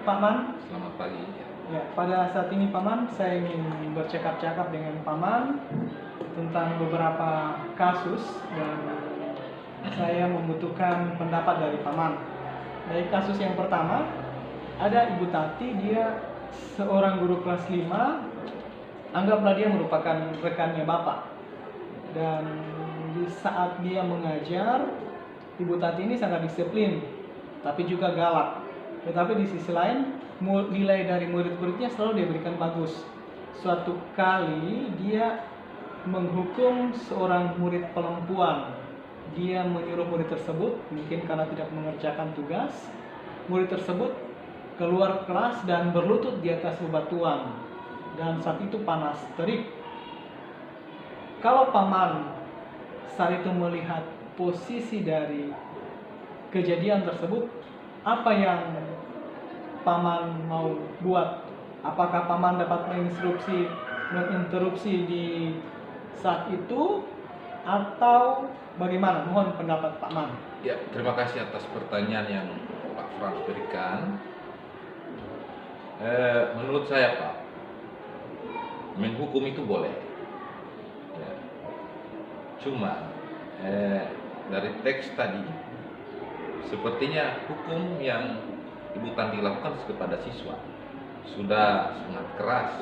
Pak Man. Selamat pagi. Ya, pada saat ini Pak Man, saya ingin bercakap-cakap dengan Pak Man tentang beberapa kasus dan saya membutuhkan pendapat dari Pak Man. Dari kasus yang pertama, ada Ibu Tati, dia seorang guru kelas 5, anggaplah dia merupakan rekannya Bapak. Dan di saat dia mengajar, Ibu Tati ini sangat disiplin, tapi juga galak. Tetapi di sisi lain, nilai dari murid-muridnya selalu dia berikan bagus. Suatu kali dia menghukum seorang murid perempuan. Dia menyuruh murid tersebut, mungkin karena tidak mengerjakan tugas, murid tersebut keluar kelas dan berlutut di atas bebatuan. Dan saat itu panas terik. Kalau Paman saat itu melihat posisi dari kejadian tersebut, apa yang Paman mau buat? Apakah Paman dapat menginterupsi di saat itu atau bagaimana? Mohon pendapat Paman. Ya, terima kasih atas pertanyaan yang Pak Frans berikan. Menurut saya, Pak, menghukum itu boleh. Ya. Cuma dari teks tadi, sepertinya hukum yang Ibu Tanti lakukan kepada siswa sudah sangat keras,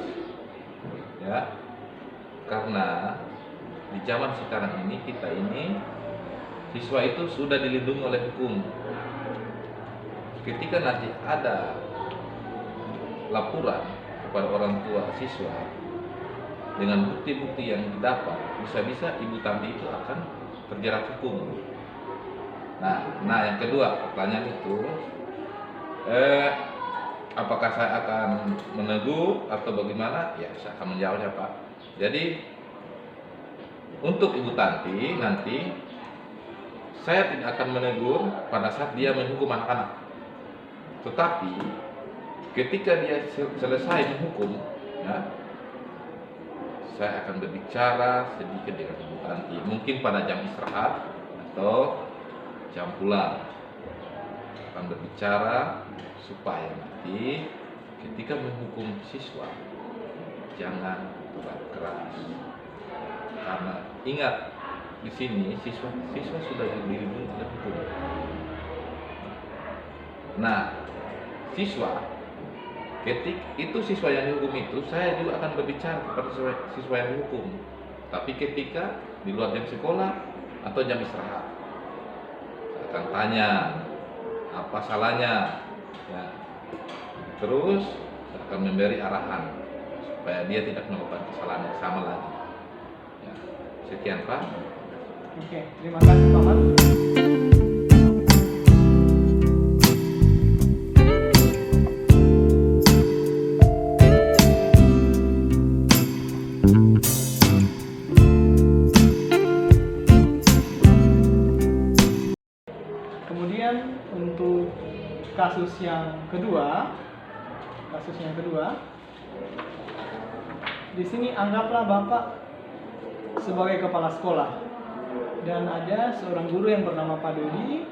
ya, karena di zaman sekarang ini siswa itu sudah dilindungi oleh hukum. Ketika nanti ada laporan kepada orang tua siswa dengan bukti-bukti yang didapat, bisa-bisa Ibu Tanti itu akan terjerat hukum. Nah, yang kedua, pertanyaan itu, apakah saya akan menegur atau bagaimana? Ya, saya akan menjawabnya, Pak. Jadi, untuk Ibu Tanti nanti, saya tidak akan menegur pada saat dia menghukum anak-anak. Tetapi, ketika dia selesai menghukum, ya, saya akan berbicara sedikit dengan Ibu Tanti, mungkin pada jam istirahat atau jam pulang. Akan berbicara supaya nanti ketika menghukum siswa jangan terlalu keras. Karena ingat, di sini siswa sudah dilindungi oleh hukum. Nah, siswa yang dihukum itu, saya juga akan berbicara kepada siswa yang dihukum. Tapi ketika di luar jam sekolah atau jam istirahat, saya akan tanya apa salahnya, ya. Terus saya akan memberi arahan supaya dia tidak melakukan kesalahan yang sama lagi. Ya. Sekian, Pak. Oke, terima kasih Paman. Kemudian untuk kasus yang kedua, di sini anggaplah Bapak sebagai kepala sekolah dan ada seorang guru yang bernama Pak Dodi.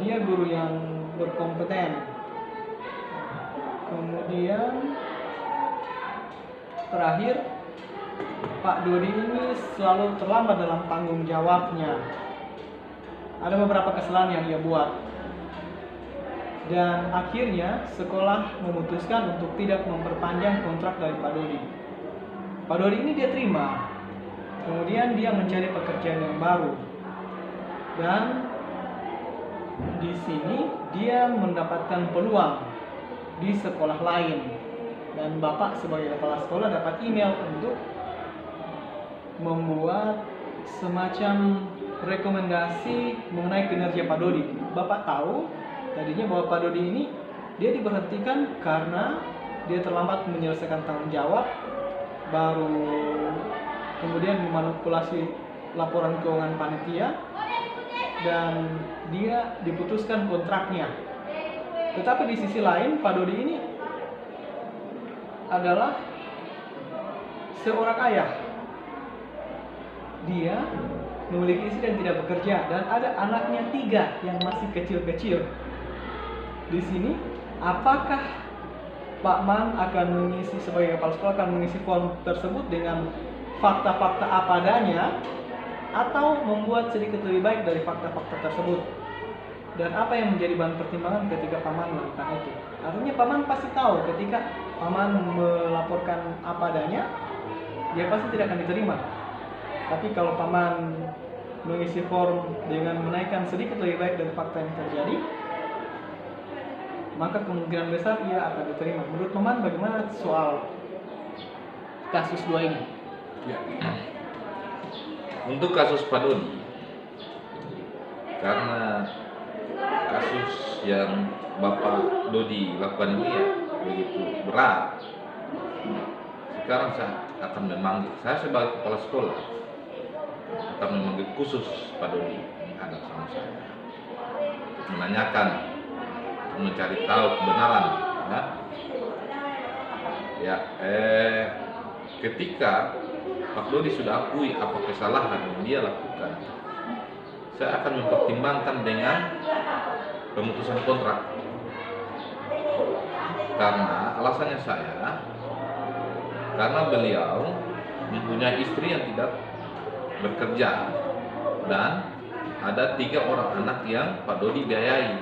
Dia guru yang berkompeten. Kemudian terakhir, Pak Dodi ini selalu terlambat dalam tanggung jawabnya. Ada beberapa kesalahan yang dia buat. Dan akhirnya sekolah memutuskan untuk tidak memperpanjang kontrak dari Pak Dodi. Pak Dodi ini dia terima. Kemudian dia mencari pekerjaan yang baru. Dan di sini dia mendapatkan peluang di sekolah lain. Dan Bapak sebagai kepala sekolah dapat email untuk membuat semacam rekomendasi mengenai kinerja Pak Dodi. Bapak tahu tadinya bahwa Pak Dodi ini dia diberhentikan karena dia terlambat menyelesaikan tanggung jawab, baru kemudian memanipulasi laporan keuangan panitia, dan dia diputuskan kontraknya. Tetapi di sisi lain, Pak Dodi ini adalah seorang ayah. Dia memiliki istri dan tidak bekerja, dan ada anaknya 3 yang masih kecil-kecil. Di sini apakah Pak Man akan mengisi sebagai kepala sekolah akan mengisi form tersebut dengan fakta-fakta apa adanya atau membuat sedikit lebih baik dari fakta-fakta tersebut, dan apa yang menjadi bahan pertimbangan ketika Pak Man melakukan itu. Artinya Pak Man pasti tahu ketika Pak Man melaporkan apa adanya, dia pasti tidak akan diterima. Tapi kalau Pak Man mengisi form dengan menaikkan sedikit lebih baik dari fakta yang terjadi, maka kemungkinan besar ia akan diterima. Menurut Pak Man bagaimana soal kasus 2 ini? Ya. Untuk kasus Pak Dodi, karena kasus yang Bapak Dodi lakukan ini ya begitu berat, sekarang saya akan memanggil, saya sebagai kepala sekolah akan memanggil khusus Pak Dodi menghadap sama saya, menanyakan, mencari tahu kebenaran. Ketika Pak Dodi sudah akui apa kesalahan yang dia lakukan, saya akan mempertimbangkan dengan pemutusan kontrak. Karena alasannya karena beliau mempunyai istri yang tidak bekerja dan ada 3 orang anak yang Pak Dodi biayai.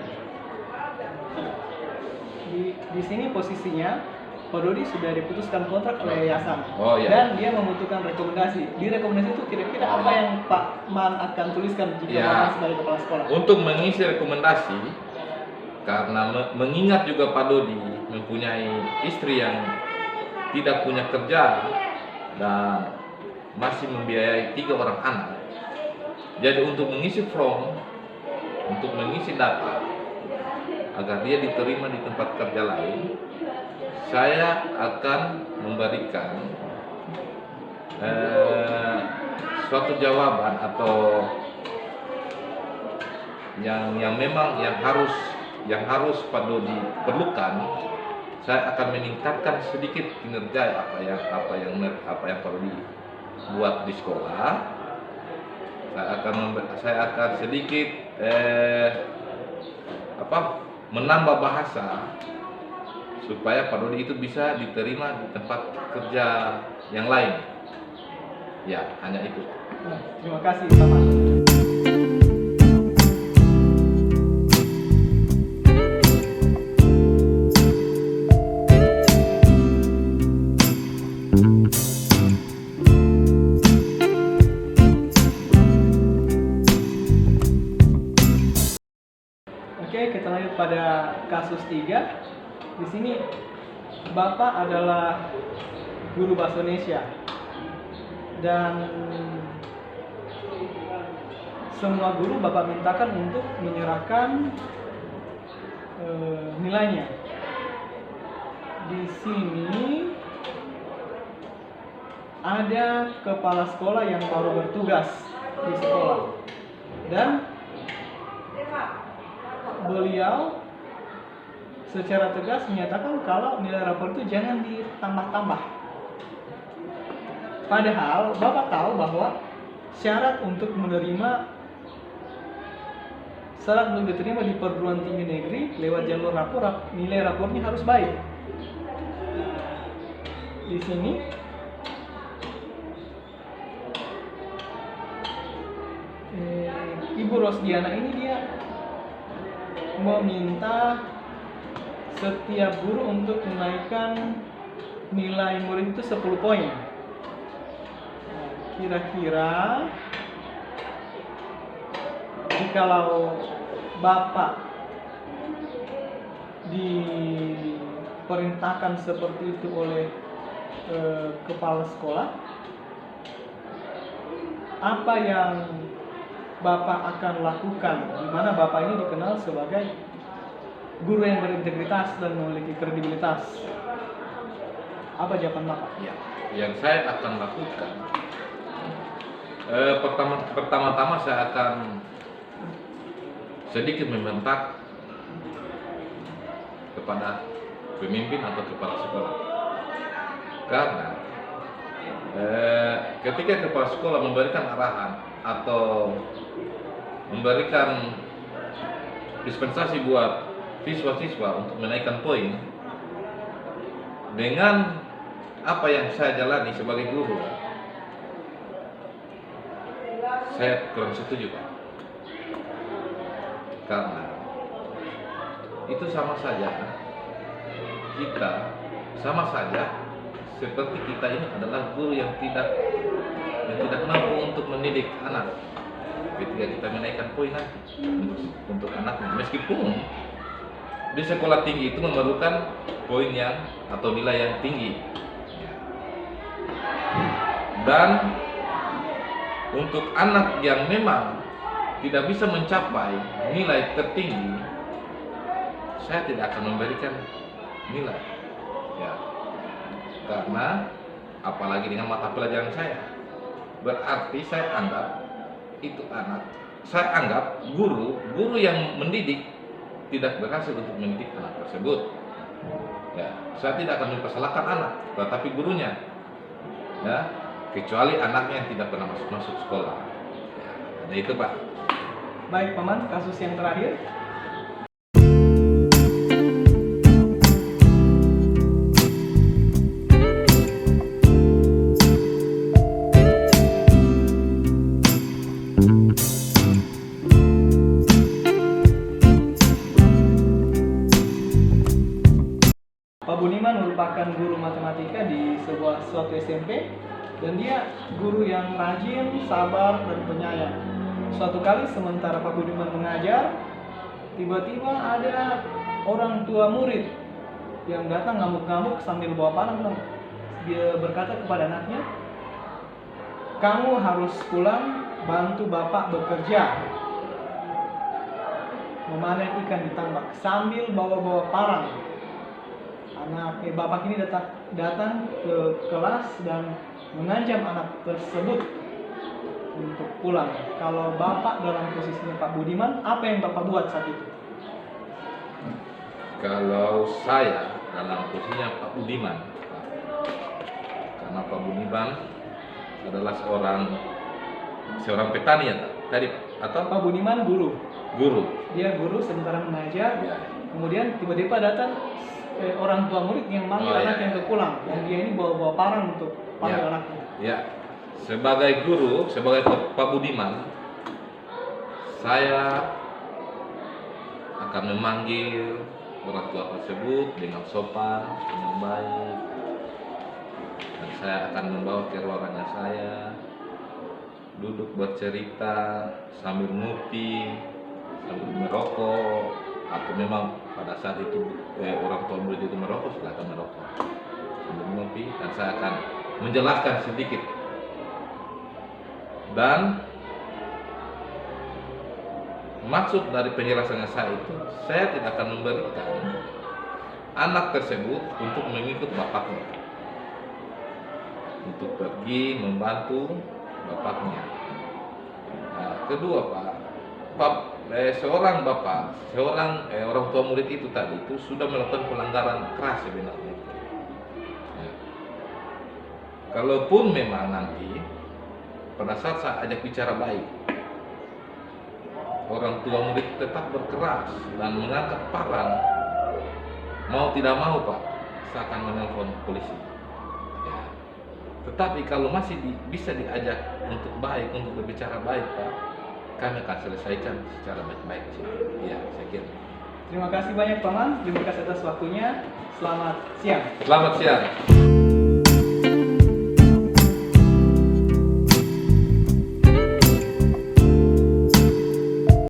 Di sini posisinya Pak Dodi sudah diputuskan kontrak oleh yayasan, dan dia membutuhkan rekomendasi. Di rekomendasi itu kira-kira apa yang Pak Man akan tuliskan jika Pak Man sebagai kepala sekolah? Untuk mengisi rekomendasi, karena mengingat juga Pak Dodi mempunyai istri yang tidak punya kerja dan masih membiayai 3 orang anak. Jadi untuk mengisi form, untuk mengisi data agar dia diterima di tempat kerja lain, saya akan memberikan suatu jawaban atau yang memang yang harus Pak Dodi perlukan. Saya akan meningkatkan sedikit kinerja apa yang Pak Dodi buat di sekolah. Saya akan sedikit menambah bahasa supaya Pak Dodi itu bisa diterima di tempat kerja yang lain. Ya, hanya itu. Terima kasih Pak Man. Oke, kita lanjut pada kasus 3. Di sini Bapak adalah guru bahasa Indonesia dan semua guru Bapak mintakan untuk menyerahkan nilainya. Di sini ada kepala sekolah yang baru bertugas di sekolah dan beliau secara tegas menyatakan kalau nilai rapor itu jangan ditambah-tambah. Padahal Bapak tahu bahwa syarat untuk diterima di perguruan tinggi negeri lewat jalur rapor, nilai rapornya harus baik. Di sini Ibu Rosdiana ini dia meminta setiap guru untuk menaikkan nilai murid itu 10 poin. Kira-kira jikalau Bapak diperintahkan seperti itu oleh kepala sekolah, apa yang Bapak akan lakukan? Di mana Bapak ini dikenal sebagai guru yang berintegritas dan memiliki kredibilitas. Apa jawaban Bapak? Ya, yang saya akan lakukan, pertama-tama saya akan sedikit membentak kepada pemimpin atau kepala sekolah. Karena ketika kepala sekolah memberikan arahan atau memberikan dispensasi buat siswa-siswa untuk menaikkan poin dengan apa yang saya jalani sebagai guru, saya kurang setuju, Pak. Karena itu sama saja seperti kita ini adalah guru yang tidak mampu untuk mendidik anak ketika kita menaikkan poin nanti untuk anaknya, meskipun di sekolah tinggi itu memerlukan poin yang atau nilai yang tinggi, dan untuk anak yang memang tidak bisa mencapai nilai tertinggi, saya tidak akan memberikan nilai, ya, karena apalagi dengan mata pelajaran saya, berarti saya anggap guru yang mendidik tidak berhasil untuk mendidik anak tersebut. Ya, saya tidak akan mempersalahkan anak, tetapi gurunya, ya, kecuali anaknya yang tidak pernah masuk sekolah. Ya, nah itu, Pak. Baik, Paman, kasus yang terakhir. Pak Buniman merupakan guru matematika di suatu SMP, dan dia guru yang rajin, sabar, dan penyayang. Suatu kali sementara Pak Budiman mengajar, tiba-tiba ada orang tua murid yang datang ngamuk-ngamuk sambil bawa panah. Dia berkata kepada anaknya, "Kamu harus pulang bantu bapak bekerja, memanen ikan di tambak," sambil bawa-bawa parang. Bapak ini datang ke kelas dan mengancam anak tersebut untuk pulang. Kalau bapak dalam posisinya Pak Budiman, apa yang bapak buat saat itu? Kalau saya dalam posisinya Pak Budiman, karena Pak Budiman adalah seorang petani, ya tadi, atau Pak Budiman guru. Dia guru sementara mengajar. Ya. Kemudian tiba-tiba datang orang tua murid yang manggil anaknya untuk pulang, dan dia ini bawa-bawa parang untuk panggil anaknya. Ya, sebagai guru, sebagai Pak Budiman, saya akan memanggil orang tua tersebut dengan sopan, dengan baik, dan saya akan membawa ke ruangannya saya, duduk bercerita sambil ngopi, sambil merokok, atau memang pada saat itu orang tua murid itu merokok, silakan merokok sambil ngopi, dan saya akan menjelaskan sedikit. Dan maksud dari penjelasannya saya itu, saya tidak akan memberikan anak tersebut untuk mengikut bapaknya, untuk pergi membantu bapaknya. Nah, kedua, seorang orang tua murid itu tadi itu sudah melakukan pelanggaran keras sebenarnya. Ya. Kalaupun memang nanti pada saat saya ajak bicara baik, orang tua murid tetap berkeras dan mengangkat parang, mau tidak mau, Pak, saya akan menelpon polisi. Ya. Tetapi kalau masih bisa diajak untuk baik, untuk berbicara baik, Pak, kami akan selesaikan secara baik-baik. Ya, saya kira. Terima kasih banyak, Paman. Terima kasih atas waktunya. Selamat siang. Selamat siang.